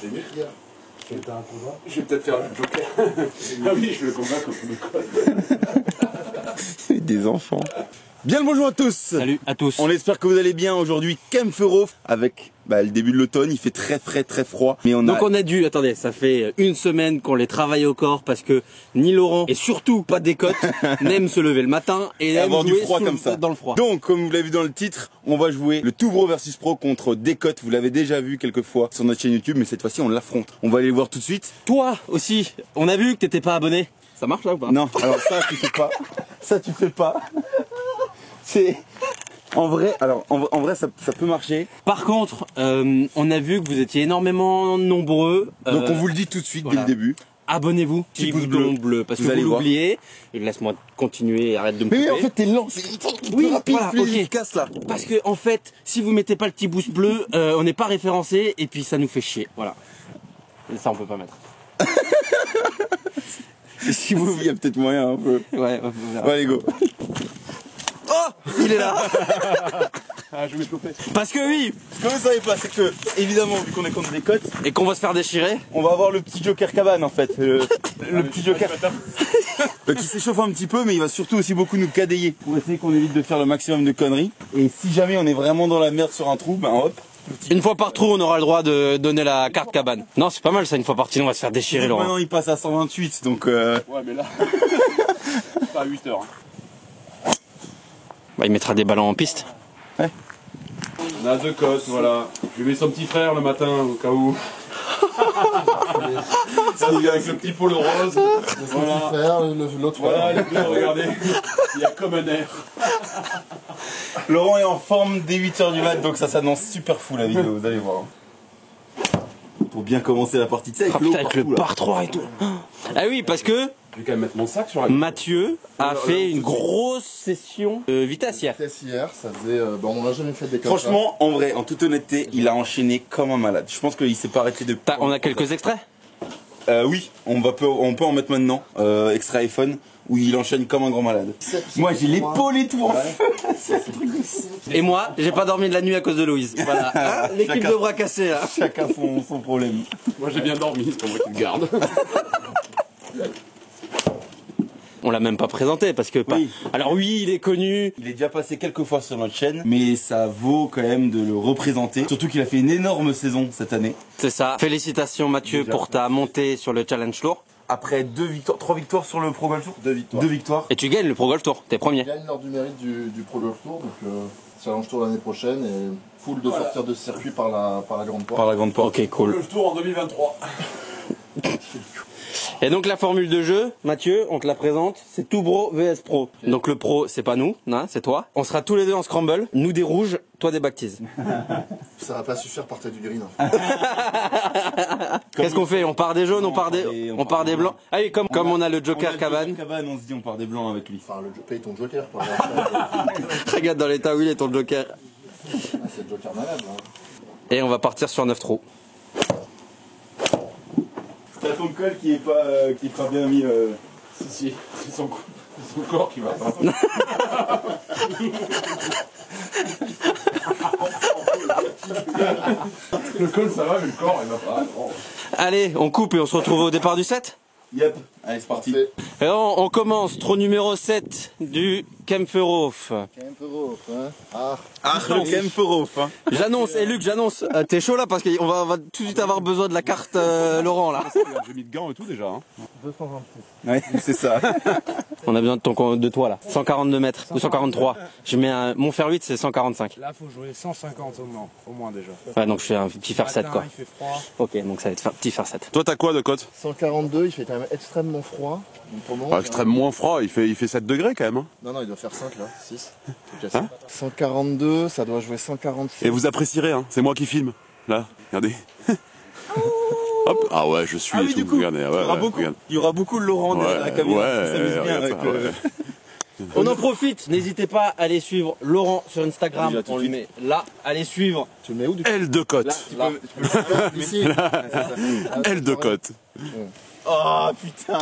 j'ai mis hier. Je vais peut-être faire le joker. Ah oui, je le convainc comme le code. Des enfants. Bien le bonjour à tous. Salut à tous. On espère que vous allez bien aujourd'hui. Kemfero avec le début de l'automne, il fait très froid. Mais Donc on a dû, attendez, ça fait une semaine qu'on les travaille au corps parce que ni Laurent et surtout pas Décote n'aiment se lever le matin et avoir du jouer froid comme ça. dans le froid. Donc comme vous l'avez vu dans le titre, on va jouer le tout bro versus pro contre Décote. Vous l'avez déjà vu quelques fois sur notre chaîne YouTube, mais cette fois-ci on l'affronte. On va aller le voir tout de suite. Toi aussi, on a vu que t'étais pas abonné. Ça marche là ou pas? Non, alors ça tu fais pas. Ça tu fais pas. C'est en vrai, alors en vrai ça peut marcher. Par contre, on a vu que vous étiez énormément nombreux. Donc on vous le dit tout de suite voilà. dès le début. Abonnez-vous, Petit pouce bleu, parce vous que allez vous voir. l'oubliez. Laisse-moi continuer, et arrête de me couper. Mais oui, en fait t'es lent, c'est Oui, rapide, voilà, plus ok. efficace là. Parce que en fait, si vous mettez pas le petit pouce bleu, on n'est pas référencé et puis ça nous fait chier. Voilà. Et ça on peut pas mettre. Et si vous, il y a peut-être moyen un peu. Ouais, Ouais, allez go. Oh, il est là. Ah, je vais choper. Parce que oui. Ce que vous savez pas, c'est que évidemment vu qu'on est contre Décote, Et qu'on va se faire déchirer. on va avoir le petit Joker cabane en fait. Le petit Joker qui s'échauffe un petit peu, mais il va surtout aussi beaucoup nous cadayer pour essayer qu'on évite de faire le maximum de conneries. Et si jamais on est vraiment dans la merde sur un trou, ben hop. Une fois par trou, on aura le droit de donner la carte cabane. Non, c'est pas mal ça, une fois par trou, on va se faire déchirer, Laurent. Maintenant il passe à 128, donc Ouais, mais là, pas à 8 heures. Bah, il mettra des ballons en piste. On a deux cosses, voilà. Je lui mets son petit frère le matin au cas où. Ça vient avec le petit polo rose. Voilà. L'autre Voilà, les deux, regardez. Il y a comme un air. Laurent est en forme dès 8h du mat, donc ça s'annonce super fou la vidéo, vous allez voir. Pour bien commencer la partie de ça avec Ah, l'eau putain, avec le partout, là. par 3 et tout. Ah oui, parce que Je vais quand même mettre mon sac sur la. Mathieu a fait une grosse session de vitesse hier. hier, ça faisait. On n'a jamais fait des comme Franchement, en vrai, en toute honnêteté, il a enchaîné comme un malade. Je pense qu'il s'est pas arrêté de. On a quelques extraits. Oui, on peut en mettre maintenant. Extra iPhone où il enchaîne comme un grand malade. Moi, j'ai l'épaule et tout en feu. Et moi, j'ai pas dormi de la nuit à cause de Louise. Voilà. Ah, l'équipe Chacun- de bras cassés là. Chacun son problème. Moi j'ai bien dormi, c'est pour moi qui le garde. On l'a même pas présenté parce que. Oui. Alors oui, il est connu. Il est déjà passé quelques fois sur notre chaîne, mais ça vaut quand même de le représenter. Surtout qu'il a fait une énorme saison cette année. C'est ça. Félicitations Mathieu Déjà. pour ta montée sur le challenge tour. Après 3 victoires sur le Pro Golf Tour. 2 victoires. 2 victoires. Et tu gagnes le Pro Golf Tour. T'es On premier. gagne lors du mérite du Pro Golf Tour, donc Challenge Tour l'année prochaine et full de sortir de ce circuit par la grande porte. Par la grande porte. Ok, cool. Le tour en 2023. Et donc la formule de jeu, Mathieu, on te la présente, c'est tout bro vs pro. Donc le pro, c'est pas nous, hein, c'est toi. On sera tous les deux en scramble, nous des rouges, toi des baptises. Ça va pas suffire partir du green. Qu'est-ce qu'on fait? On part des jaunes, Non, on part des blancs. Ah oui, comme on a le Joker cabane. Cabane, on se dit on part des blancs avec lui. Enfin, paye ton Joker pour avoir Regarde dans l'état où il est ton Joker. c'est le Joker malade. Hein. Et on va partir sur 9 trous. T'as ton col qui est pas qui fera bien mis. Si, c'est son corps qui va pas. Le col ça va, mais le corps il va pas. Oh. Allez, on coupe et on se retrouve au départ du set. Yep. Allez, c'est parti. Parfait. Et on commence, trou numéro 7 du Kemferof. Ah, Kemfero. Hein. J'annonce, et Luc, j'annonce. T'es chaud là parce qu'on va tout de suite avoir besoin de la carte Laurent là. J'ai mis de gants et tout déjà. Hein. Ouais, c'est ça. On a besoin de toi là. 142 mètres ou 143. Je mets mon fer 8 c'est 145. Là, faut jouer 150 au moins déjà. Ouais, donc je fais un petit fer 7 quoi. Il fait froid. Ok, donc ça va être petit fer 7. Toi t'as quoi de cote? 142, il fait quand même extrêmement froid. Donc pour le moment, Extrêmement froid, il fait 7 degrés quand même. Hein. Non, il doit faire 5 là, 6. 142, ça doit jouer 146. Et vous apprécierez, hein. C'est moi qui filme. Là, regardez. Hop. Ah ouais, je suis Ah et oui, tout. du coup, Regardez, ouais, il y aura beaucoup de Laurent derrière la caméra qui s'amuse bien regarde avec ça, ouais. On en profite, n'hésitez pas à aller suivre Laurent sur Instagram. Déjà, tout On de lui met là, allez suivre. Tu le mets où du L de cote. Là. Ici. L de cote. Oh putain.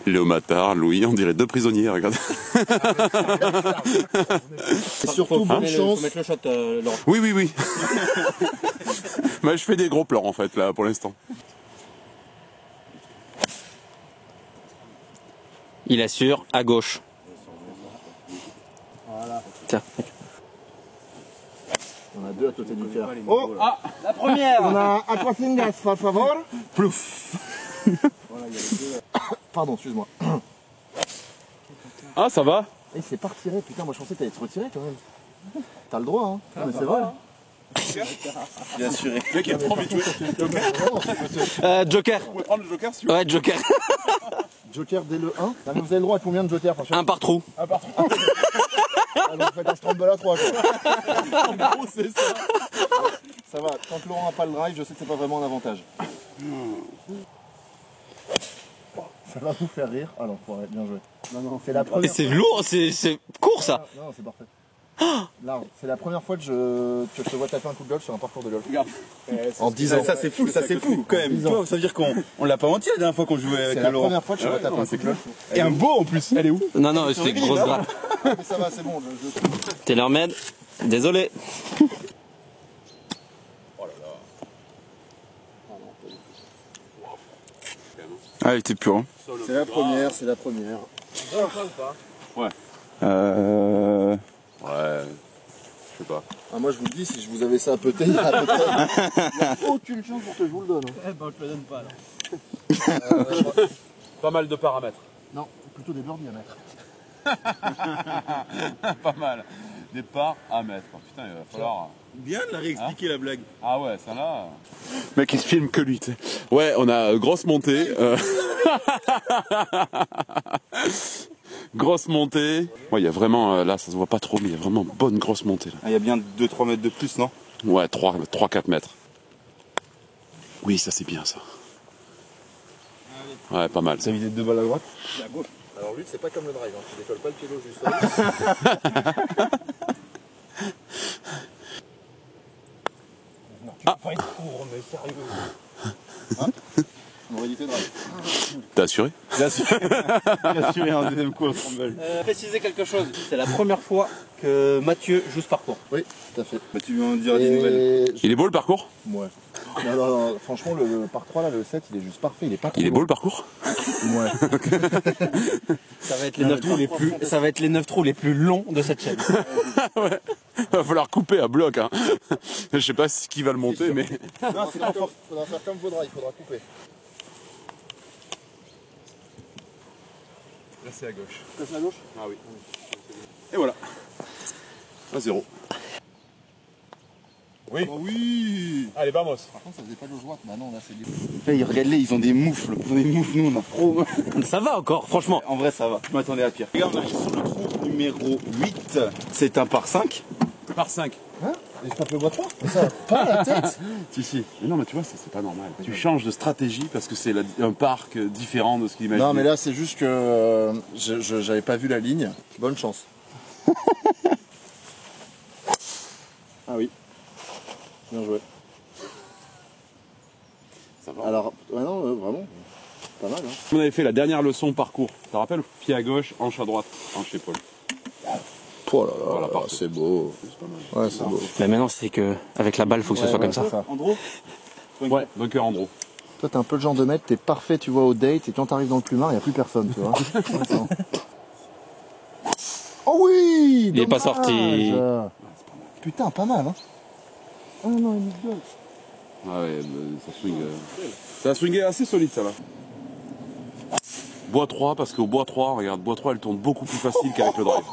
Léo Matard, Louis, on dirait deux prisonniers, regarde. Et surtout, bonne chance. Faut mettre le shot, Laurent. Oui. Bah, je fais des gros plans en fait là pour l'instant. Il assure à gauche. Voilà. Tiens. On a deux à côté du cœur. Oh, La première. On a Aquafingas, por favor. plouf. Voilà, il y a les deux. Pardon, excuse-moi. Ah, ça va? Il s'est pas retiré, putain, moi je pensais que t'allais te retirer quand même. T'as le droit, hein. Non, mais c'est vrai. Bien sûr. Le mec, il a trop envie de jouer. Joker. Vous pouvez prendre le joker si vous Ouais, Joker. Joker dès le 1. Non, mais vous avez le droit à combien de jokers? Un par trou. Ah, donc vous faites un scramble à 3 quoi. En gros, c'est ça. Ça va, tant que Laurent n'a pas le drive, je sais que c'est pas vraiment un avantage. Ça va vous faire rire. Ah non, bien joué. Non, non, c'est la Et première. c'est lourd, c'est court ça. Non, non, c'est parfait. Là, c'est la première fois que je te vois taper un coup de golf sur un parcours de golf. Regarde. En 10 ans. Ça c'est fou quand même. Tu vois, ça veut dire qu'on l'a pas menti la dernière fois qu'on jouait avec C'est la Laurent. première fois que je te vois taper un coup de golf. Et un beau en plus. Elle est où? Non, non, c'était une grosse grappe. Mais ça va, c'est bon. TaylorMade, désolé. Ah, il était pur. Hein. C'est la première, c'est la première. Ouais. Euh... Ouais. Je sais pas. Ah, moi je vous le dis, si je vous avais ça à péter, il y a aucune chance pour que je vous le donne. Hein. Eh ben, je te le donne pas, là. Pas mal de paramètres. Non, plutôt des birdies à mettre. Pas mal. Des paramètres. Putain, il va falloir. Bien de la réexpliquer la blague. Ah ouais, ça là. Mec, il se filme que lui, tu sais. Ouais, on a grosse montée. Grosse montée. Ouais, il y a vraiment, là, ça se voit pas trop, mais il y a vraiment bonne grosse montée. Là. Ah, il y a bien 2-3 mètres de plus, non? Ouais, 3-4 mètres. Oui, ça c'est bien ça. Ouais, pas mal. Ça vidé 2 balles à droite? Alors lui, c'est pas comme le drive, hein. Tu décolles pas le pied gauche du sol. Pas être court, mais sérieux. On aurait dit tes drive. T'as assuré? Bien sûr. Bien sûr, un deuxième coup au Scramble. Préciser quelque chose, c'est la première fois que Mathieu joue ce parcours. Oui, tout à fait. Bah, tu veux en dire des nouvelles? Il est beau le parcours? Ouais. Non, non, non, franchement, le par 3 là, le 7, il est juste parfait. Il est pas trop Il est long. beau le parcours? Ouais. Ça va être les 9 trous les plus, ça va être les 9 trous les plus longs de cette chaîne. Ouais. Va falloir couper à bloc. Hein. Je sais pas qui va le monter, mais. Non, c'est pas fort. Faudra faire comme vos drives, faudra couper. Là c'est à gauche. Passe à gauche. Ah oui. Et voilà. À 0. Oui. Oh oui. Allez, vamos. Par contre, ça faisait pas de droite. Bah non, là, c'est libre. Hey, regarde-les, ils ont des moufles. Ils ont des moufles, nous on a trop. Ça va encore, franchement. En vrai, ça va. Je m'attendais à pire. Regarde, on arrive sur le trou numéro 8. C'est un par 5. Par 5. Hein? Et je tape le bois 3. Mais ça va pas la tête. Si. Mais non, mais tu vois, c'est pas normal. Tu changes de stratégie parce que c'est un parc différent de ce qu'il imagine. Non, mais là, c'est juste que j'avais pas vu la ligne. Bonne chance. Ah oui. Bien joué. Ça va. Alors, ouais, non, vraiment. Pas mal, hein. On avait fait la dernière leçon parcours. Tu te rappelles? Pied à gauche, hanche à droite, hanche épaule. Oh là là, Voilà, parfait. c'est beau. Ouais, c'est beau. Mais maintenant, c'est que avec la balle, faut que ce soit comme ça. Andro? Ouais, donc Andro. Toi, t'es un peu le genre de mec, t'es parfait, tu vois, au date, et quand t'arrives dans le plumard, y a plus personne, tu vois. Oh oui! Il est pas dommage. sorti. Putain, pas mal, hein. Oh non, il est gueule. Ah ouais, ça swing. Ça a swingé assez solide ça là. Bois 3, parce qu'au bois 3, regarde, bois 3 elle tourne beaucoup plus facile qu'avec le drive.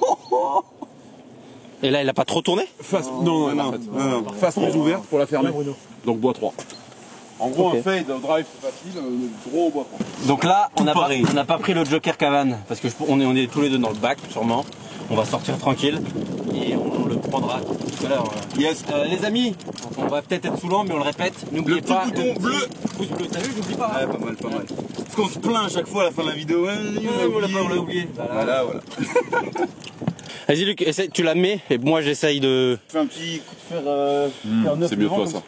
Et là, il a pas trop tourné? Face, non, face plus ouverte pour la fermer. Donc bois 3. En gros, Ok. un fade au drive c'est facile, gros au bois 3. Donc là, on n'a pas, pareil. pas pris le Joker Cavane parce que on est tous les deux dans le bac, sûrement. On va sortir tranquille et on le prendra tout à l'heure. Yes. Les amis, on va peut-être être saoulant, mais on le répète. N'oubliez Le petit pas bouton le petit bleu. pouce bleu. T'as vu, j'oublie pas. Ouais, pas mal, pas mal. Parce qu'on se plaint à chaque fois à la fin de la vidéo. Ouais, On l'a oublié. Voilà. Vas-y Luc, essaie, tu la mets et moi j'essaye de. Fais un petit coup de fer. fer neuf C'est mieux devant, toi comme ça.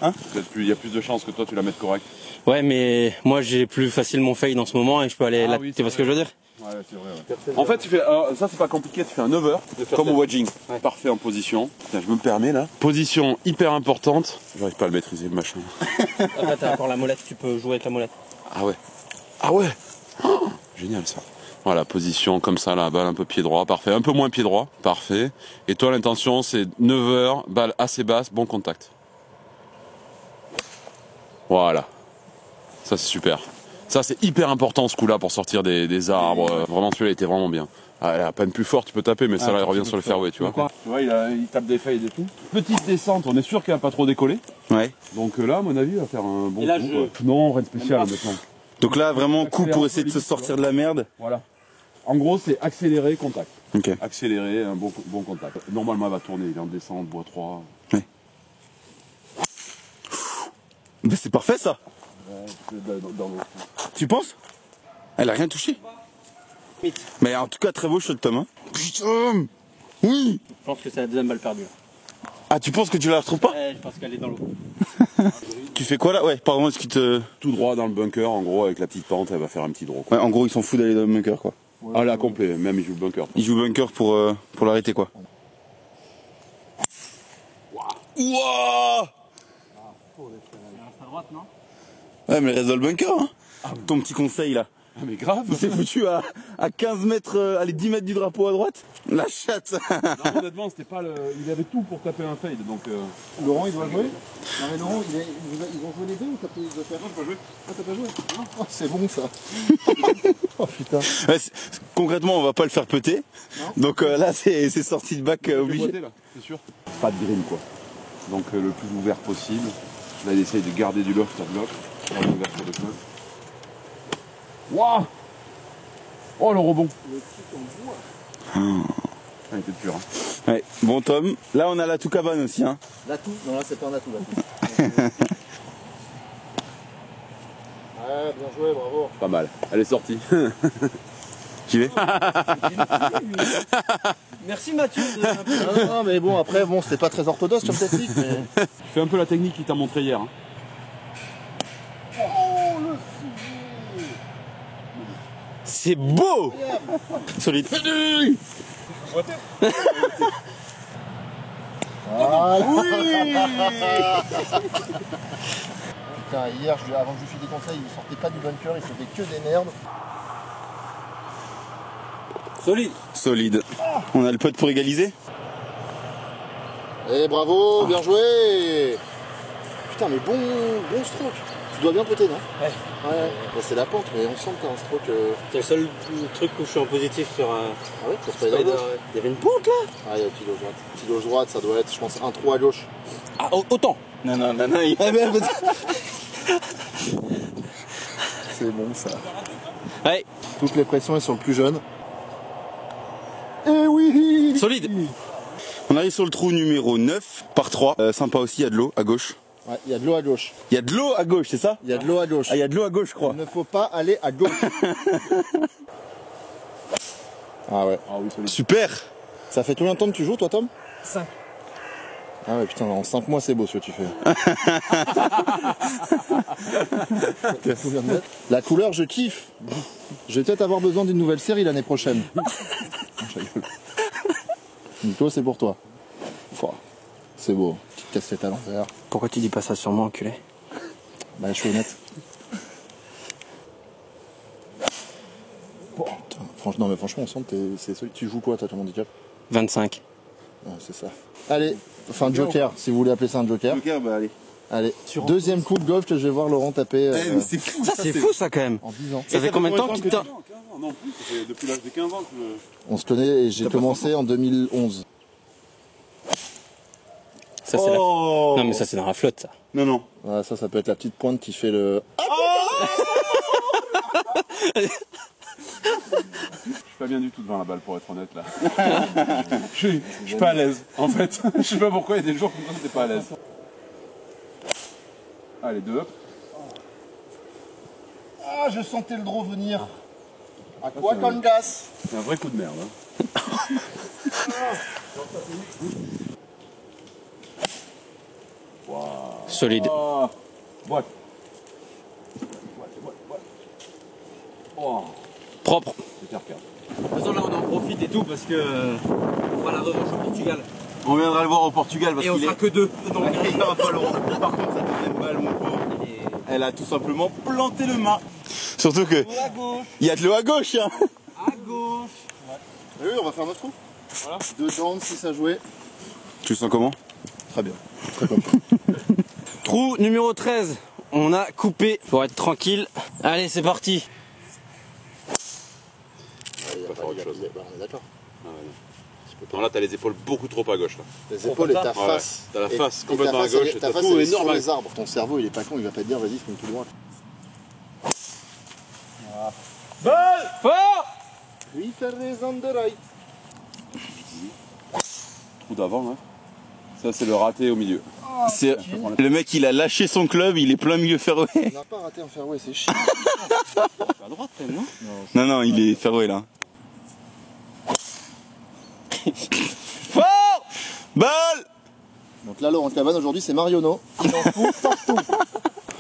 Hein? Il y a plus de chances que toi tu la mettes correct. Ouais, mais moi j'ai plus facilement fade en ce moment et je peux aller Ah là. oui, Tu vois ce que je veux dire? Ouais, c'est vrai. Ouais. En fait, tu fais, ça c'est pas compliqué, tu fais un 9h, comme au wedging. Ouais. Parfait en position. Tiens, je me permets là. Position hyper importante. J'arrive pas à le maîtriser le machin. Après, t'as encore la molette, tu peux jouer avec la molette. Ah ouais. Ah ouais. Oh, génial ça. Voilà, position comme ça, la balle un peu pied droit, parfait. Un peu moins pied droit, parfait. Et toi, l'intention, c'est 9h, balle assez basse, bon contact. Voilà. Ça, c'est super. Ça, c'est hyper important ce coup-là pour sortir des arbres. Vraiment, celui-là était vraiment bien. Ah, la peine plus forte, tu peux taper, mais ça là, il revient sur le fairway, tu vois. Tu vois, il tape des fades et tout. Petite descente, on est sûr qu'il va pas trop décoller. Ouais. Donc là, à mon avis, il va faire un bon Et là, coup. Non, rien de spécial maintenant. Donc là, vraiment, coup pour essayer de se sortir de la merde. Voilà. En gros, c'est accélérer, contact. Ok. Accélérer, un bon contact. Normalement, il va tourner, il est en descente, bois 3. Ouais. Mais c'est parfait ça. Dans l'autre. Tu penses? Elle a rien touché. Mais en tout cas, très beau shot, Tom. Hein. Putain. Oui. Je pense que c'est la deuxième balle perdue. Ah, tu penses que tu la retrouves pas? Ouais, je pense qu'elle est dans l'eau. Tu fais quoi là? Ouais, pardon, est-ce qu'il te... Tout droit dans le bunker, en gros, avec la petite pente, elle va faire un petit draw. Quoi. Ouais, en gros, ils s'en foutent d'aller dans le bunker, quoi. Ah là, complet, même il joue le bunker. Ils jouent bunker pour l'arrêter, quoi. Wouah. À droite, non? Ouais, mais elle reste dans le bunker, hein. Ton petit conseil, là. Ah mais grave. Il s'est foutu à 15 mètres, allez, 10 mètres du drapeau à droite. La chatte. Non, honnêtement, c'était pas le... Il avait tout pour taper un fade, donc... Laurent, il doit jouer. Non mais Laurent, ils ont joué les deux ou t'as pas joué? Ah, t'as pas joué? Oh, c'est bon ça. Oh putain. Ouais, concrètement, on va pas le faire péter. Donc là, c'est sorti de bac obligé. Là, c'est sûr. Pas de green, quoi. Donc le plus ouvert possible. Là, il essaye de garder du loft à bloc. Là, l'ouverture de club. Waouh. Oh, le rebond. Ah, il était dur, hein. Ouais. Bon, Tom, là, on a la Toucabane aussi, hein. L'atout? Non, là c'est pas un atout. Ouais, bien joué, bravo. Pas mal. Elle est sortie. J'y vais. Merci Mathieu. Non, mais bon, après, bon, c'était pas très orthodoxe comme technique, mais... Fais un peu la technique qu'il t'a montré hier. Hein. C'est beau. Solide. Ah oui. Putain, hier, avant que je lui file des conseils, il sortait pas du bunker, il faisait que des merdes. Solide. Solide. On a le putt pour égaliser. Eh bravo, bien joué. Putain, mais bon stroke. Tu dois bien poter, non? Ouais. Ouais, bah, c'est la pente, mais on sent que t'as un stroke... C'est le seul truc où je suis en positif sur un... Ah ouais, pour Spider gauche. Il y avait une pente là. Ah, il y a petit gauche droite. Petit gauche droite, ça doit être, je pense, un trou à gauche. Ah, autant. Non, il... C'est bon, ça. Ouais. Toutes les pressions sont sur le plus jeune. Eh oui. Solide. On arrive sur le trou numéro 9 par 3. Sympa aussi, il y a de l'eau à gauche. Ouais, il y a de l'eau à gauche. Il y a de l'eau à gauche, c'est ça? Il y a de l'eau à gauche. Ah, il y a de l'eau à gauche, je crois. Il ne faut pas aller à gauche. Ah ouais. Ah oui, solide. Super. Ça fait combien de temps que tu joues, toi, Tom? 5. Ah ouais, putain, en 5 mois, c'est beau ce que tu fais. La couleur, je kiffe. Je vais peut-être avoir besoin d'une nouvelle série l'année prochaine. Nico, c'est pour toi. Pouah, c'est beau. Petite cassette à l'envers. Pourquoi tu dis pas ça sur moi, enculé? Bah, je suis honnête. Putain, non, mais franchement, on sent que tu joues quoi, toi, ton handicap? 25. Ouais, c'est ça. Allez, enfin, joker, si vous voulez appeler ça un joker. Joker, bah allez. Allez, deuxième coup de golf que je vais voir Laurent taper C'est fou. Ça, c'est fou ça quand même. en 10 ans. Ça fait combien de temps qu'il t'a... 15 ans, non plus, ça fait depuis l'âge de 15 ans que On se connaît et j'ai commencé en 2011. Ça, c'est Oh. Non mais ça c'est dans la flotte ça. Non. Voilà, ça peut être la petite pointe qui fait le... Je suis pas bien du tout devant la balle pour être honnête là. Je suis pas à l'aise en fait. Je sais pas pourquoi il y a des jours comme ça t'es pas à l'aise. Allez, 2 up. Ah, je sentais le draw venir. À quoi Congas? C'est un vrai coup de merde. Hein. Solide. Oh, boîte. Oh. propre. C'est R4. De toute façon, là, on en profite et tout parce que on fera la revanche au Portugal. On viendra le voir au Portugal parce Et on qu'il sera est... que deux. Donc, il va pas loin. Par contre, sa deuxième balle, mon pauvre, elle a tout simplement planté le mât. Surtout que... à gauche. Il y a de l'eau à gauche, hein. À gauche. Oui, on va faire notre trou. Voilà. 2 dents, 6 à jouer. Tu le sens comment? Très bien. Très content. Trou numéro 13. On a coupé pour être tranquille. Allez, c'est parti. On est d'accord. Non, là, t'as les épaules beaucoup trop à gauche. Là. Les épaules et ta face. T'as la face Et complètement ta à face, gauche. ta T'as face, tout elle est sur énorme. les arbres. Ton cerveau, il est pas con, il va pas te dire vas-y, c'est tout droit. Fort. Oui, faire les on the right. Trou d'avant, hein. Ça, c'est le raté au milieu. C'est... Le mec, il a lâché son club, il est plein milieu fairway. On n'a pas raté un fairway, c'est chiant. À droite, quand même, non? Non, il est fairway là. Fort. Balle. Donc là, Laurent Cabane, aujourd'hui, c'est Mariono. Il en fout partout.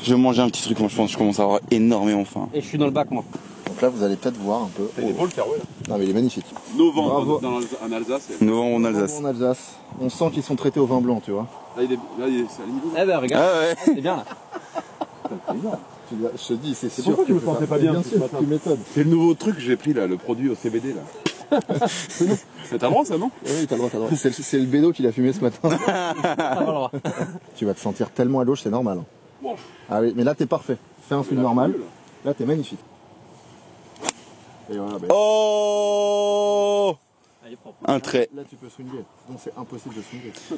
Je vais manger un petit truc, moi je pense que je commence à avoir énormément faim. Et je suis dans le bac, moi. Donc là, vous allez peut-être voir un peu. T'as les épaules fairway là. Non, mais il est magnifique. Novembre Bravo. en Alsace. Novembre en Alsace. En Alsace, on sent qu'ils sont traités au vin blanc, tu vois. Là, c'est à niveau. Eh ben, regarde. Ah ouais. C'est bien, là. Je te dis, c'est sûr. pour ça que je me tu sentais fais pas bien Bien ce sûr, matin. tu m'étonnes. C'est le nouveau truc que j'ai pris là, le produit au CBD là. T'as le droit ça, non? Oui, t'as le droit, t'as le droit. C'est le bédo qu'il a fumé ce matin. Tu vas te sentir tellement à gauche, c'est normal. Bon. Ah oui, mais là, t'es parfait. Fais un swing normal. Là, t'es magnifique. Et voilà, ben, Oh. Elle est propre. Un trait. là, tu peux swinger. Donc, c'est impossible de swinger. On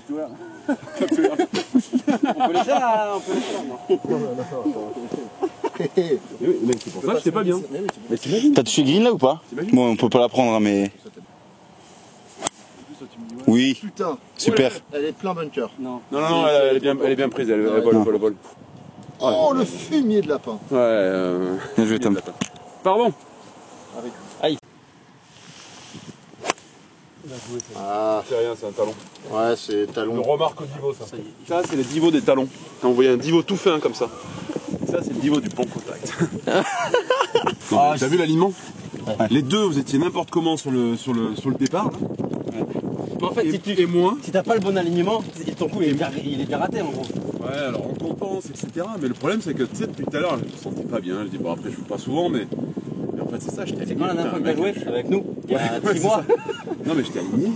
peut les faire, là, on peut les faire, non? Mais c'est pour ça que j'étais pas bien. Mais t'imagines? T'as touché green là ou pas? Bon, on peut pas la prendre, hein, mais. Oui, Putain, super. elle est plein bunker. Non. Non, elle est bien prise, elle vole. Oh, le fumier de lapin. Ouais, Bien joué, Tom. Pardon. Ah, C'est rien, c'est un talon. ouais, c'est talon. Remarque au niveau ça. Ça, c'est le niveau des talons. Quand vous voyez un niveau tout fin comme ça. Ça, c'est le niveau du bon contact. T'as vu l'alignement? Les deux, vous étiez n'importe comment sur le départ. Mais en fait, si t'as pas le bon alignement, ton coup il est bien raté en gros. Ouais, alors on compense, etc. Mais le problème, c'est que tu sais, depuis tout à l'heure, je me sentais pas bien. Je dis, bon, après, je joue pas souvent, mais en fait, c'est ça. C'est quand la dernière fois que t'as joué avec nous? Il y a 6 mois. Non, mais j'étais aligné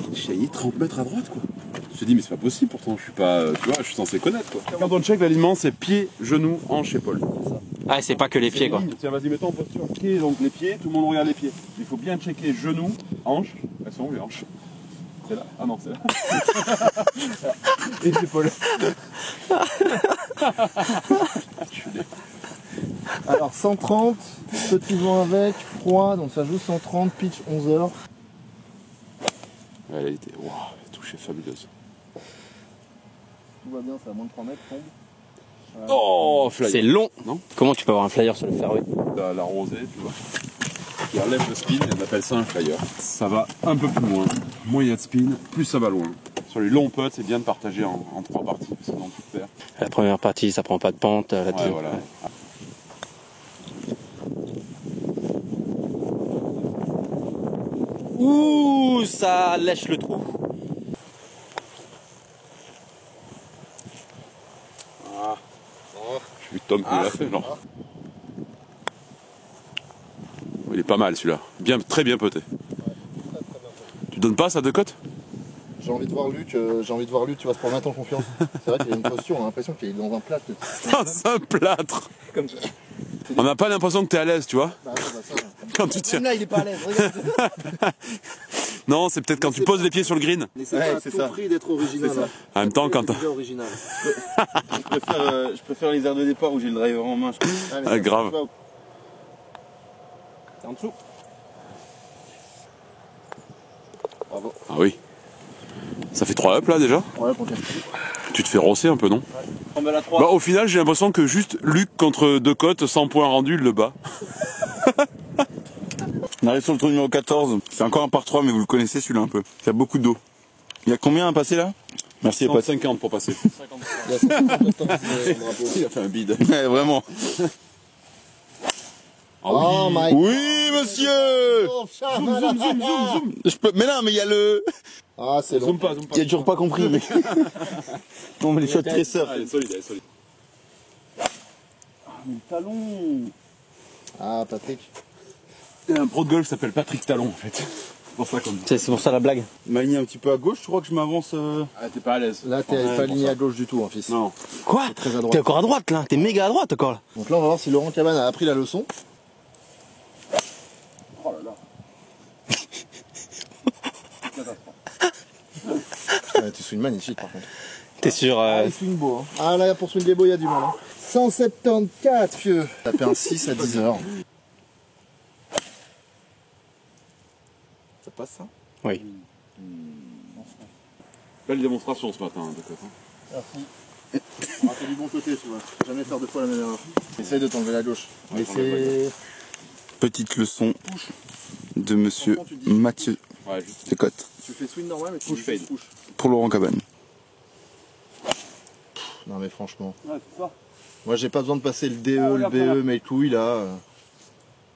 30 mètres à droite, quoi. Je me suis dit, mais c'est pas possible, pourtant, je suis pas. Tu vois, je suis censé connaître, quoi. Quand on check l'alignement, c'est pied, genou, hanche, épaule. Ah, c'est pas que les pieds quoi. Tiens, vas-y, mets-toi en posture. Pied, donc les pieds, tout le monde regarde les pieds. Il faut bien checker genou, hanche. Elles sont où les hanches? C'est là. Ah non, c'est là. Et l'épaule. Alors, 130, petit vent avec, froid, donc ça joue 130, pitch 11h. Elle était. Waouh, touchée fabuleuse. Tout va bien, c'est à moins de 3 mètres, tombe. Oh, flyer. C'est long. Non. Comment tu peux avoir un flyer sur le fairway? La rosée, tu vois. Qui enlève le spin, on appelle ça un flyer. Ça va un peu plus loin. Moins il y a de spin, plus ça va loin. Sur les longs putts, c'est bien de partager en 3 parties, sinon tout perd. La première partie, ça prend pas de pente. La Ouais, deuxième- voilà. Ouh, ça lèche le trou. J'ai vu Tom qui l'a fait, non. Il est pas mal celui-là. Bien, très bien poté. Tu donnes pas ça de cote? J'ai envie de voir Luc, tu vas se prendre 20 ans confiance. C'est vrai qu'il a une posture, on a l'impression qu'il est dans un plâtre. C'est un plâtre. Comme ça. On n'a pas l'impression que t'es à l'aise, tu vois. Bah, ouais, bah, ça, Quand tu tiens. même là, il est pas à l'aise, regarde. Non, c'est peut-être quand tu poses les pieds sur le green. Mais c'est Ouais, pas à c'est tout ça. prix d'être original. hein. En même temps, quand t'as. C'est déjà original. Je préfère les airs de départ où j'ai le driver en main. Ouais, mais Ah, ça, grave. tu vois, C'est en dessous. Bravo. Ah oui. Ça fait 3 up là déjà. Ouais, pour dire. Tu te fais rosser un peu, non? On met la 3. Bah au final j'ai l'impression que juste Luc contre deux cotes, 100 points rendus, il le bat. On arrive sur le trou numéro 14. C'est encore un par 3, mais vous le connaissez celui-là un peu. Il y a beaucoup d'eau. Il y a combien à passer là? Merci les potes. 50 pour passer. Il y a 150 son drapeau. Il a fait un bide. Ouais, vraiment. Ah Oh oui. my Oui, monsieur. Zoom. Je peux... Mais non, mais il y a le... Ah, c'est long. Zoom pas. Il a toujours pas compris. Mais... non, mais les shots tracers. Elle est solide. Le talon. Ah, Patrick. Il y a un pro de golf qui s'appelle Patrick Talon en fait. Pour ça comme C'est pour ça la blague. M'aligner un petit peu à gauche, je crois que je m'avance. Ah, t'es pas à l'aise. Là, t'es pas aligné à gauche du tout, hein, fils. Non. Quoi? Très à droite. T'es encore à droite là, t'es méga à droite encore là. Donc là, on va voir si Laurent Cabane a appris la leçon. Oh là là. Tu swings magnifique par contre. T'es sûr Il swing beau. Hein. Ah là, pour swinguer beau, il y a du mal. Hein. 174, vieux. Taper un 6 à 10 heures. Ça passe ça? Oui. Belle démonstration ce matin, de côté. Merci. Ah, t'es du bon côté, tu vois. Jamais faire deux fois la même erreur. Essaye de t'enlever la gauche. Mais c'est... Petite leçon de monsieur Mathieu Ouais, juste. Descottes Tu fais swing normal, mais tu Push fade. push. pour Laurent Cabane. Non mais franchement. Ouais, c'est ça. Moi j'ai pas besoin de passer le DE, le BE, mais tout, il a...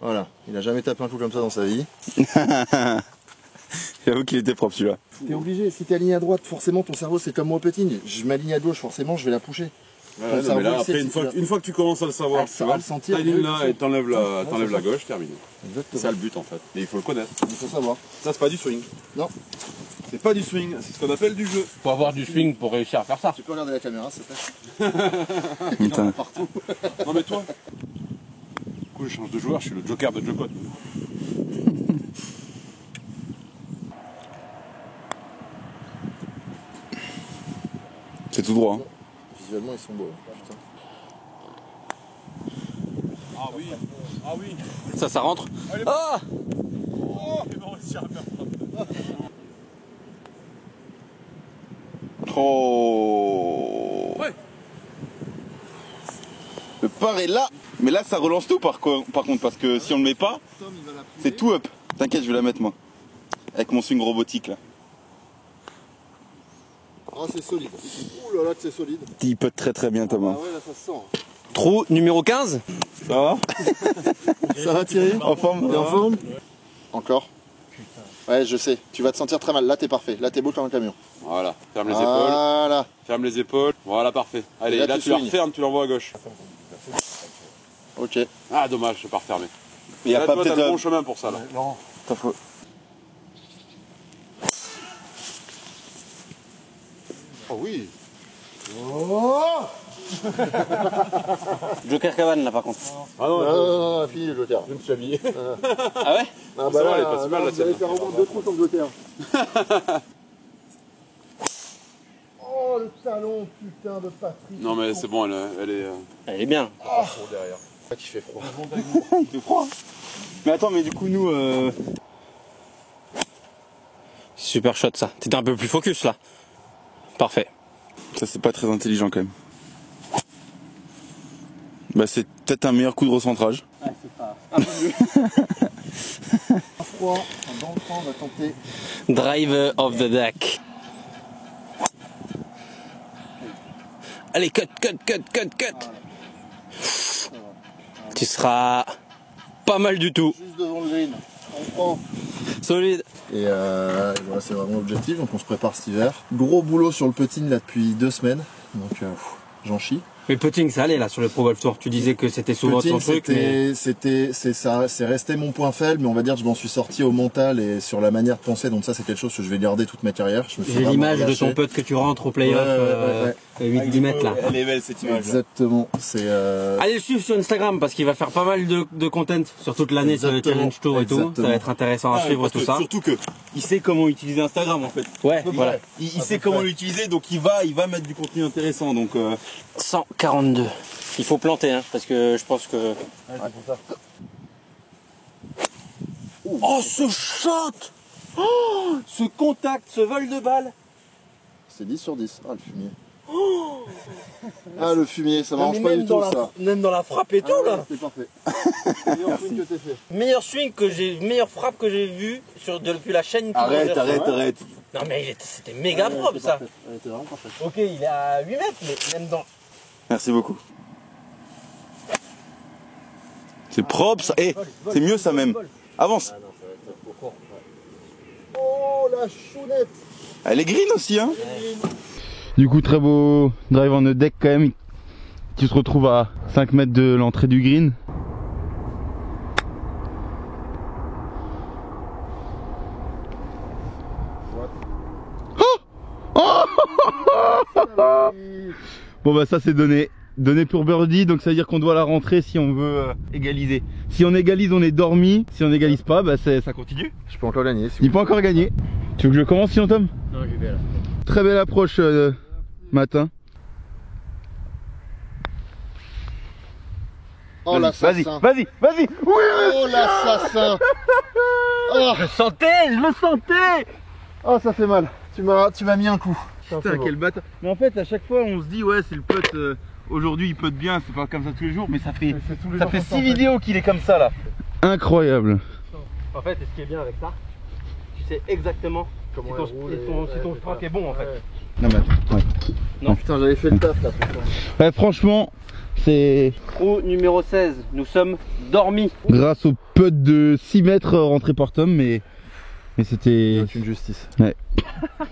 Voilà, il a jamais tapé un coup comme ça dans sa vie. J'avoue qu'il était propre celui-là. T'es obligé, si t'es aligné à droite, forcément ton cerveau c'est comme moi au putting. Je m'aligne à gauche, forcément je vais la pousser. Ouais, non, mais là, après, une fois que tu commences à le savoir, tu vois, le sentir, t'alignes oui, là c'est- et t'enlèves la gauche, terminé. C'est Exactement. ça le but en fait. Et il faut le connaître. Il faut savoir. Ça, c'est pas du swing. Non. C'est pas du swing, c'est ce qu'on appelle du jeu. Faut avoir du swing pour réussir à faire ça. Tu peux regarder la caméra, s'il te plaît. Putain. Partout. Non, mais toi. Du coup, je change de joueur, je suis le joker de Jocot. C'est tout droit. Hein. Visuellement ils sont beaux. Putain. Ah oui, ah oui. Ça rentre. Ah Oh. Ouais. Le par est là. Mais là, ça relance tout par contre, parce que si on le met pas, Tom, il va la pouler. c'est tout up. T'inquiète, je vais la mettre moi. Avec mon swing robotique là. Ah c'est solide. Ouh là là que c'est solide. Il peut très très bien Ah Thomas. ouais là ça se sent. Trou numéro 15. Ça va? Ça va Thierry? En forme? T'es en forme? Encore. Ouais je sais, tu vas te sentir très mal. Là t'es parfait, là t'es beau comme un camion. Voilà, ferme les épaules. Voilà. Ferme les épaules. Voilà, parfait. Allez, Et là, là, tu la swings. refermes, tu l'envoies à gauche. Ok. Ah, dommage, je vais pas refermer. Il y a Là, pas toi, t'as peut-être le bon chemin pour ça, là. T'as faux. Oh oui. Oh Joker Cabane là par contre. Ah non, non, fini le joker. je me suis habillé. Ah ouais? Ah Ça va, elle est pas si mal, la vous allez tienne. faire au moins 2 trous comme joker. Oh le talon, putain de Patrick. Non, mais c'est bon, elle est. Elle est bien. Pour derrière. Ah, qui fait froid. Il fait froid. Mais attends, mais du coup nous Super shot ça. T'étais un peu plus focus là. Parfait. ça c'est pas très intelligent quand même. Bah c'est peut-être un meilleur coup de recentrage. Froid, dans le temps, on va tenter. Drive of the deck. Allez, cut. Tu seras pas mal du tout. Juste devant le green. On prend. Solide. Et voilà, c'est vraiment l'objectif. Donc on se prépare cet hiver. Gros boulot sur le putting là depuis 2 semaines. Donc j'en chie. Mais putting ça allait là sur le Pro Golf Tour. Tu disais que c'était souvent ton truc. Mais... c'est resté mon point faible, mais on va dire que je m'en suis sorti au mental et sur la manière de penser. Donc ça c'est quelque chose que je vais garder toute ma carrière. Je me suis J'ai vraiment l'image de relâché. ton putt que tu rentres au playoff Ouais. 8-10 mètres là. Elle est belle cette image. Exactement. C'est Allez le suivre sur Instagram parce qu'il va faire pas mal de content sur toute l'année sur le Exactement. Challenge Tour et tout. Ça Exactement. va être intéressant à suivre tout ça. Surtout que il sait comment utiliser Instagram en fait. Ouais, voilà. Il sait comment l'utiliser, donc il va mettre du contenu intéressant. Donc 142. Il faut planter hein, parce que je pense que... Oh ce shot, oh, ce contact, ce vol de balle. c'est 10 sur 10. Ah le fumier. Ah le fumier, ça m'arrange pas du tout ça. Même dans la frappe et tout Ah, là. ouais, c'est parfait. Meilleur swing que t'aies fait. Meilleure frappe que j'ai vue depuis la chaîne. arrête. Non mais c'était méga propre ça. Elle était vraiment parfaite. Ok, il est à 8 mètres, mais même dans... Merci beaucoup. C'est propre ça. Et c'est mieux ça même. Avance. Ah non, ça va être trop court. Ouais. Oh la chounette. Elle est green aussi hein. Du coup très beau drive on the deck quand même. Tu te retrouves à 5 mètres de l'entrée du green. Bon bah ça c'est donné pour birdie, donc ça veut dire qu'on doit la rentrer si on veut égaliser. Si on égalise on est dormi, si on égalise pas bah ça continue. Je peux encore gagner. Il peut encore gagner. Tu veux que je commence sinon Tom? Non, j'y vais là. Très belle approche matin. Oh l'assassin. Vas-y. Oui. Oh l'assassin. Oh. Je le sentais. Oh ça fait mal. Tu m'as mis un coup. Putain quel bâtard. Mais en fait à chaque fois on se dit ouais c'est le putt aujourd'hui il putt bien, c'est pas comme ça tous les jours, mais ça fait 6 vidéos qu'il est comme ça là. Incroyable. En fait, ce qui est bien avec ça, tu sais exactement comment si ton stroke est bon en fait. Non mais attends, ouais. Non putain j'avais fait le taf là. Ouais franchement c'est Trou numéro 16, nous sommes dormis. grâce au putt de 6 mètres rentré par Tom mais c'était... Aucune justice. Ouais.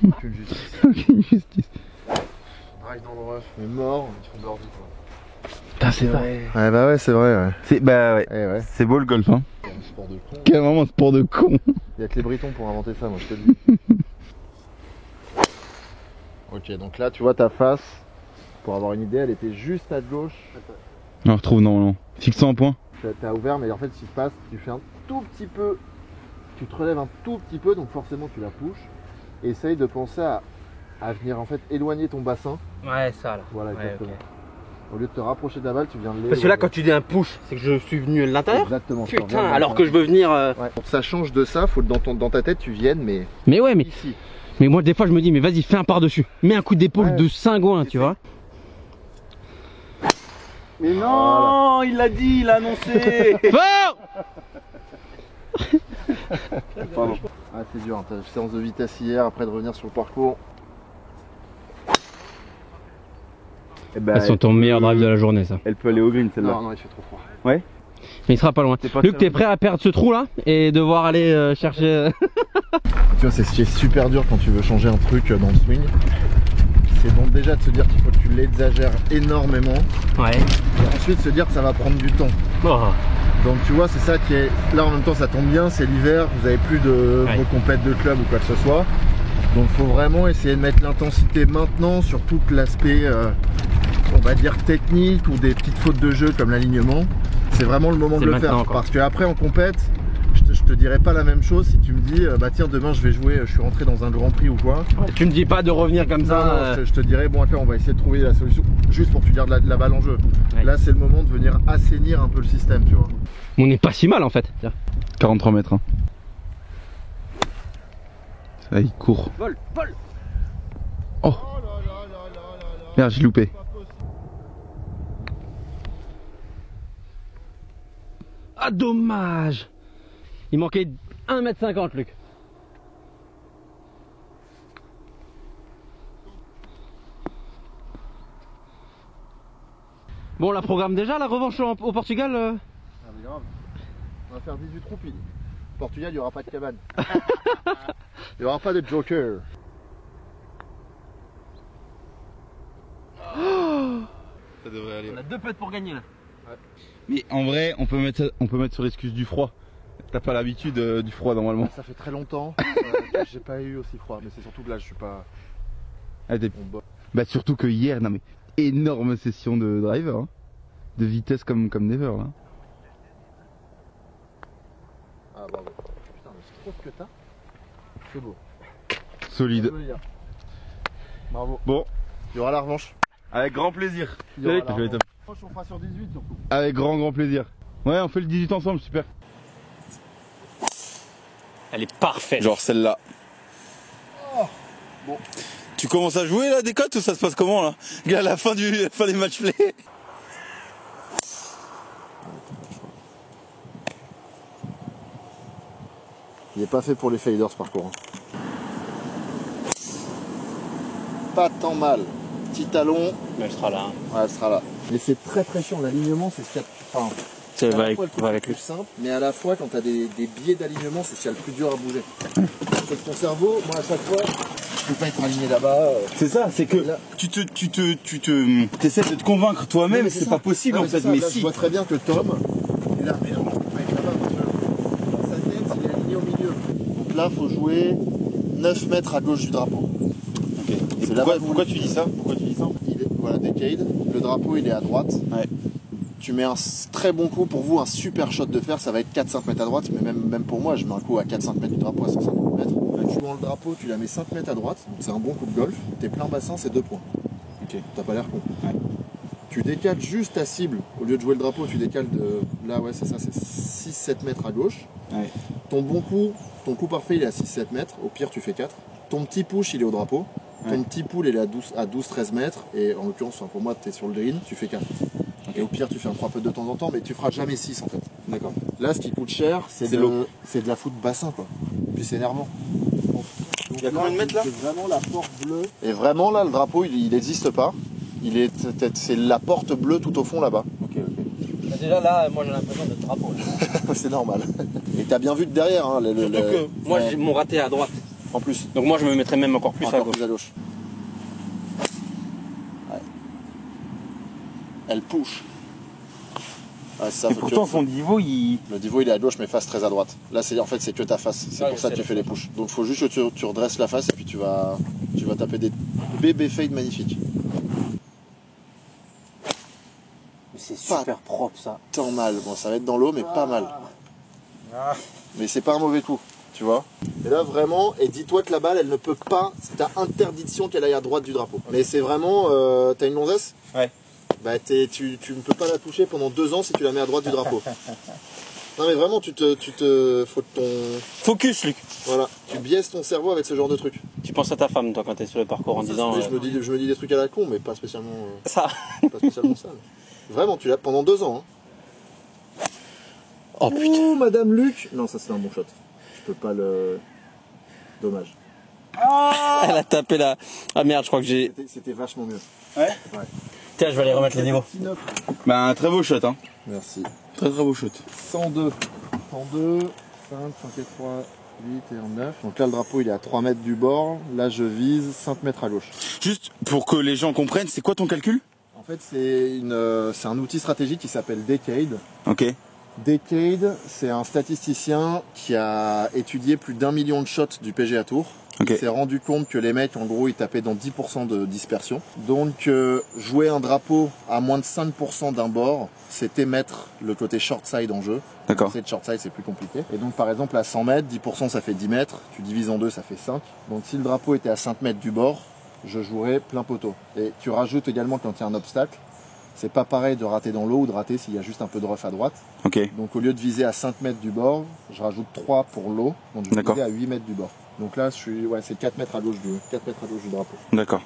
Aucune justice. Aucune justice. Drive dans le rough, mais mort, ils font birdie quoi. Putain c'est vrai. Ouais bah ouais c'est vrai ouais. Bah ouais. Eh ouais. C'est beau le golf hein. C'est un sport de con. Carrément un sport de con. Il y a que les Britons pour inventer ça moi je te le dis. Ok donc là tu vois ta face, pour avoir une idée elle était juste à gauche. On retrouve non. Fixant un point. T'as ouvert mais en fait ce qui se passe, tu fais un tout petit peu, tu te relèves un tout petit peu donc forcément tu la pushes. Et essaye de penser à venir en fait éloigner ton bassin. Ouais, ça là. Voilà Ouais, exactement. ok. Au lieu de te rapprocher de la balle, tu viens de l'éloigner. Parce que là, quand tu dis un push, c'est que je suis venu à l'intérieur. Exactement. Putain, alors que je veux venir. Ouais. Pour que ça change de ça, faut que dans ta tête tu viennes mais Mais ouais, mais. ici. Mais moi, des fois, je me dis, mais vas-y, fais un par-dessus. Mets un coup d'épaule Ouais. de cingouin, tu vois. Mais non, il l'a dit, il a annoncé. Pardon. Ah c'est dur, hein. T'as une séance de vitesse hier après de revenir sur le parcours. Eh ben, C'est ton meilleur drive de la journée, ça. elle peut aller au green celle-là. Non, il fait trop froid. Mais il sera pas loin. Luc, t'es prêt à perdre ce trou là et devoir aller chercher. Tu vois, c'est ce qui est super dur quand tu veux changer un truc dans le swing. C'est donc déjà de se dire qu'il faut que tu l'exagères énormément. Ouais. Et ensuite se dire que ça va prendre du temps. Oh. Donc tu vois, c'est ça qui est... Là en même temps ça tombe bien, c'est l'hiver, vous avez plus de vos compètes de club ou quoi que ce soit. Donc il faut vraiment essayer de mettre l'intensité maintenant sur tout l'aspect, on va dire technique ou des petites fautes de jeu comme l'alignement. C'est vraiment le moment de le faire. Parce qu'après en compète, je te dirais pas la même chose si tu me dis bah tiens demain je vais jouer, je suis rentré dans un grand prix ou quoi. Tu me dis pas de revenir comme ça. Non, je te dirais bon attends on va essayer de trouver la solution juste pour que tu gardes la balle en jeu. Ouais. Là c'est le moment de venir assainir un peu le système tu vois. On n'est pas si mal en fait. Tiens. 43 mètres. Hein. Là il court. Vol. Oh merde j'ai loupé. Ah dommage. Il manquait 1,50 m Luc. Bon, on la programme déjà la revanche au Portugal Ah mais grave. On va faire 18 trous puis Portugal il n'y aura pas de cabane. Il n'y aura pas de joker. Ça devrait aller. On a 2 putts pour gagner là. Ouais. Mais en vrai on peut mettre sur l'excuse du froid. T'as pas l'habitude du froid normalement. Ça fait très longtemps. J'ai pas eu aussi froid, mais c'est surtout que là je suis pas. Ah, bah surtout que hier, non mais énorme session de driver, hein. De vitesse comme never là. Ah bravo. Putain le stroke que t'as, c'est beau. Solide. Bravo. Bon. Il y aura la revanche. Avec grand plaisir. Il y aura la revanche. On fera sur 18 surtout. Avec grand plaisir. Ouais on fait le 18 ensemble, super. Elle est parfaite. Genre celle-là. Oh. Bon. Tu commences à jouer là des cotes ou ça se passe comment là? À la fin des match play. Il est pas fait pour les faders ce parcours. Pas tant mal. Petit talon. Mais elle sera là. Ouais, elle sera là. Mais c'est très chiant. L'alignement, c'est ce qu'il y a. Enfin, Ça va avec, le plus simple, mais à la fois quand tu as des biais d'alignement, c'est ce qu'il y a le plus dur à bouger. Parce que ton cerveau, moi à chaque fois, je peux pas être aligné là-bas. C'est ça, c'est que là, tu essaies de te convaincre toi-même, c'est pas possible en fait. Mais là, si. je vois très bien que Tom, il est là, mais non, avec là-bas, parce que dans sa tête, il est aligné au milieu. Donc là, il faut jouer 9 mètres à gauche du drapeau. Okay. Pourquoi tu dis ça? Voilà, Decade. Le drapeau, il est à droite. Ouais. Tu mets un très bon coup pour vous, un super shot de fer, ça va être 4-5 mètres à droite, mais même pour moi, je mets un coup à 4-5 mètres du drapeau à 150 mètres. Tu joues le drapeau, tu la mets 5 mètres à droite, donc c'est un bon coup de golf. T'es plein bassin, c'est 2 points. Ok. T'as pas l'air con. Ouais. Tu décales juste ta cible, au lieu de jouer le drapeau, tu décales de. Là, ouais, c'est ça, c'est 6-7 mètres à gauche. Ouais. Ton coup parfait, il est à 6-7 mètres, au pire, tu fais 4. Ton petit push, il est au drapeau. Ton petit pool, il est à 12-13 mètres, et en l'occurrence, pour moi, tu es sur le green, tu fais 4. Okay. Et au pire, tu fais un 3 putt de temps en temps, mais tu feras jamais 6 en fait. D'accord. Là, ce qui coûte cher, c'est de la foot bassin, quoi. Et puis c'est énervant. Il y a combien de mètres là? C'est vraiment la porte bleue. Et vraiment, là, le drapeau, il n'existe pas. C'est la porte bleue tout au fond là-bas. Ok. Bah déjà là, moi j'ai l'impression d'être drapeau. C'est normal. Et t'as bien vu de derrière. Hein, moi j'ai mon raté à droite. En plus. Donc moi je me mettrais même encore plus à gauche. Plus à gauche. Ouais. Elle push. Ouais, ça, et pourtant son niveau, le niveau il est à gauche mais face très à droite. Là en fait c'est que ta face. C'est pour ça que tu fais les push. Donc il faut juste que tu redresses la face et puis tu vas taper des bébés fades magnifiques. C'est super propre ça. Tant mal. Bon ça va être dans l'eau mais pas mal. Mais c'est pas un mauvais coup. Tu vois. Et là vraiment, et dis-toi que la balle elle ne peut pas, t'as interdiction qu'elle aille à droite du drapeau. Mais c'est vraiment, t'as une lonzesse? Ouais. Bah tu ne peux pas la toucher pendant 2 ans si tu la mets à droite du drapeau. Non mais vraiment faut ton... Focus Luc. Voilà, tu biaises ton cerveau avec ce genre de truc. Tu penses à ta femme toi quand t'es sur le parcours en disant... Je me dis des trucs à la con mais pas spécialement... ça. Pas spécialement ça. Mais... Vraiment, tu l'as pendant 2 ans. Hein. Oh putain. Madame Luc. Non ça c'est un bon shot. Je peux pas le... Dommage. Ah elle a tapé là. Ah merde, je crois que j'ai... C'était vachement mieux. Ouais. Tiens, je vais aller remettre les niveaux. Bah un très beau shot hein. Merci. Très beau shot. 102. 102, 5, 5 et 3, 8 et 9. Donc là le drapeau il est à 3 mètres du bord. Là je vise 5 mètres à gauche. Juste pour que les gens comprennent, c'est quoi ton calcul? En fait c'est un outil stratégique qui s'appelle Decade. Ok. Decade, c'est un statisticien qui a étudié plus d'1 million de shots du PGA Tour. Okay. Il s'est rendu compte que les mecs, en gros, ils tapaient dans 10% de dispersion. Donc, jouer un drapeau à moins de 5% d'un bord, c'était mettre le côté short side en jeu. D'accord. C'est short side, c'est plus compliqué. Et donc, par exemple, à 100 mètres, 10% ça fait 10 mètres. Tu divises en 2, ça fait 5. Donc, si le drapeau était à 5 mètres du bord, je jouerais plein poteau. Et tu rajoutes également quand il y a un obstacle. C'est pas pareil de rater dans l'eau ou de rater s'il y a juste un peu de rough à droite. Ok. Donc au lieu de viser à 5 mètres du bord, je rajoute 3 pour l'eau. Donc je vais viser à 8 mètres du bord. Donc là, c'est 4 mètres à gauche du drapeau. D'accord.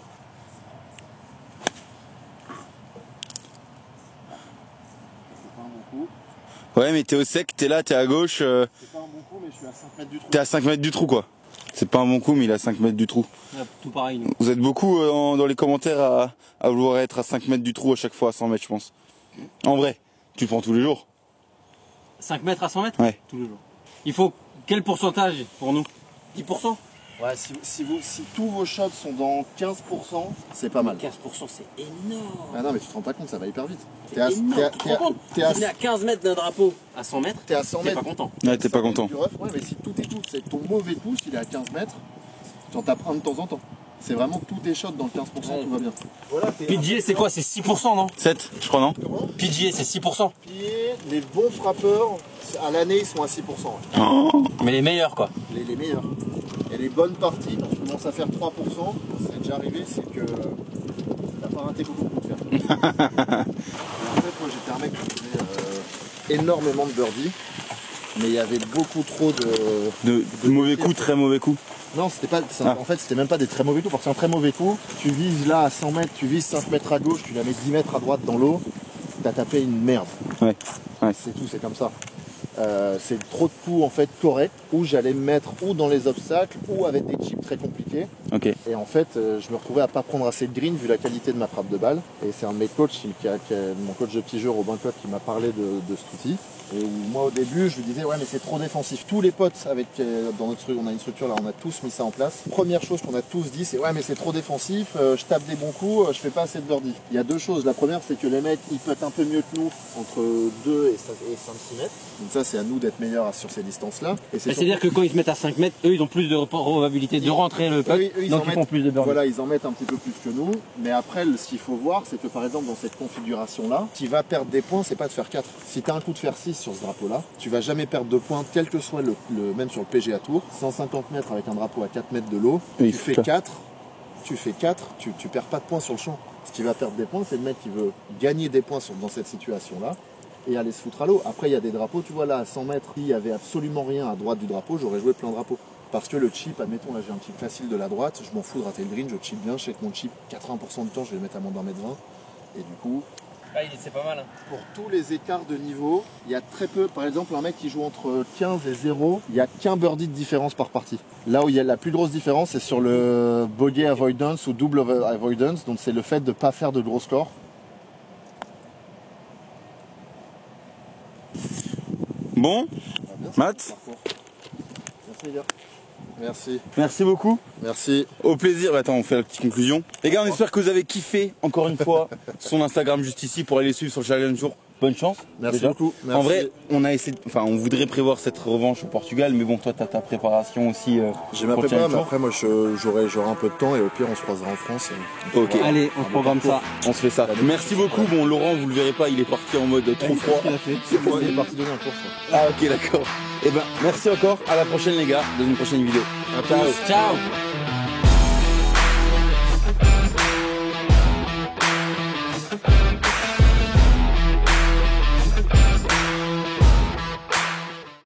C'est pas un bon coup. Ouais, mais t'es au sec, t'es là, t'es à gauche. C'est pas un bon coup, mais je suis à 5 mètres du trou. T'es à 5 mètres du trou quoi. C'est pas un bon coup, mais il est à 5 mètres du trou. Tout pareil. Nous. Vous êtes beaucoup dans les commentaires à vouloir être à 5 mètres du trou à chaque fois à 100 mètres, je pense. En vrai, tu le prends tous les jours. 5 mètres à 100 mètres? Ouais. Tous les jours. Il faut quel pourcentage pour nous? 10%? Ouais, si tous vos shots sont dans 15%, c'est pas mal. 15% c'est énorme. Ah non, mais tu te rends pas compte, ça va hyper vite. T'es à 15 mètres d'un drapeau. À 100 mètres, t'es à 100 mètres. T'es pas content. Ouais, t'es pas content. Ouais, mais si tout est tout, c'est ton mauvais coup, s'il est à 15 mètres, tu en tapes un de temps en temps. C'est vraiment tous tes shots dans le 15%, tout va bien. Voilà, PGA c'est quoi? C'est 6% non? 7, je crois non? Comment? PGA c'est 6%. Les bons frappeurs, à l'année, ils sont à 6%. Ouais. Oh. Mais les meilleurs quoi. Les meilleurs. Et les bonnes parties, quand tu commences à faire 3%, c'est déjà arrivé, c'est que t'as pas raté beaucoup de faire. Et en fait, moi j'étais un mec qui faisait énormément de birdies, mais il y avait beaucoup trop de mauvais coups, très mauvais coups. Non, c'était pas. En fait, c'était même pas des très mauvais coups, parce que c'est un très mauvais coup. Tu vises là à 100 mètres, tu vises 5 mètres à gauche, tu la mets 10 mètres à droite dans l'eau, t'as tapé une merde. Ouais. C'est tout, c'est comme ça. c'est trop de coups en fait corrects où j'allais me mettre ou dans les obstacles ou avec des chips très compliqués. Ok. Et en fait, je me retrouvais à pas prendre assez de green vu la qualité de ma frappe de balle. Et c'est un de mes coachs, mon coach de petit jeu, Robin Claude, qui m'a parlé de cet outil. Et où moi au début je lui disais ouais mais c'est trop défensif. Tous les potes avec dans notre on a une structure là, on a tous mis ça en place. Première chose qu'on a tous dit c'est ouais mais c'est trop défensif, je tape des bons coups, je fais pas assez de birdie. Il y a deux choses. La première c'est que les mecs ils puttent un peu mieux que nous entre 2 et 5-6 mètres. Donc ça c'est à nous d'être meilleurs sur ces distances là. C'est-à-dire que quand ils se mettent à 5 mètres, eux ils ont plus de probabilité de rentrer le puck, donc ils font plus de birdie. Voilà, ils en mettent un petit peu plus que nous. Mais après ce qu'il faut voir c'est que par exemple dans cette configuration là, qui va perdre des points c'est pas de faire 4. Si tu as un coup de fer 6 sur ce drapeau là, tu vas jamais perdre de points, quel que soit même sur le PGA Tour. 150 mètres avec un drapeau à 4 mètres de l'eau, tu fais 4, tu perds pas de points sur le champ. Ce qui va perdre des points, c'est le mec qui veut gagner des points dans cette situation là et aller se foutre à l'eau. Après il y a des drapeaux, tu vois là à 100 mètres, il y avait absolument rien à droite du drapeau, j'aurais joué plein drapeau. Parce que le chip, admettons là j'ai un chip facile de la droite, je m'en fous de rater le green, je chip bien, je sais que mon chip 80% du temps je vais le mettre à moins d'1,20 m et du coup c'est pas mal. Hein. Pour tous les écarts de niveau, il y a très peu. Par exemple, un mec qui joue entre 15 et 0, il n'y a qu'un birdie de différence par partie. Là où il y a la plus grosse différence, c'est sur le bogey avoidance ou double avoidance. Donc c'est le fait de ne pas faire de gros scores. Bon, Matt. Merci les gars. Merci. Merci beaucoup. Merci. Au plaisir. Attends, on fait la petite conclusion. Les gars, on espère que vous avez kiffé encore une fois son Instagram juste ici pour aller suivre sur le Challenge Tour. Bonne chance. Merci déjà. beaucoup. Merci. En vrai, on voudrait prévoir cette revanche au Portugal, mais bon, toi, t'as ta préparation aussi. J'ai ma préparation, mais après, moi, j'aurai un peu de temps et au pire, on se croisera en France. Ok. Allez, on programme ça. On se fait ça. Merci beaucoup. Bon, Laurent, vous le verrez pas, il est parti en mode trop froid. C'est moi, il est parti donner un cours. Ah, ok, d'accord. Et ben, merci encore. À la prochaine, les gars, dans une prochaine vidéo. Ciao.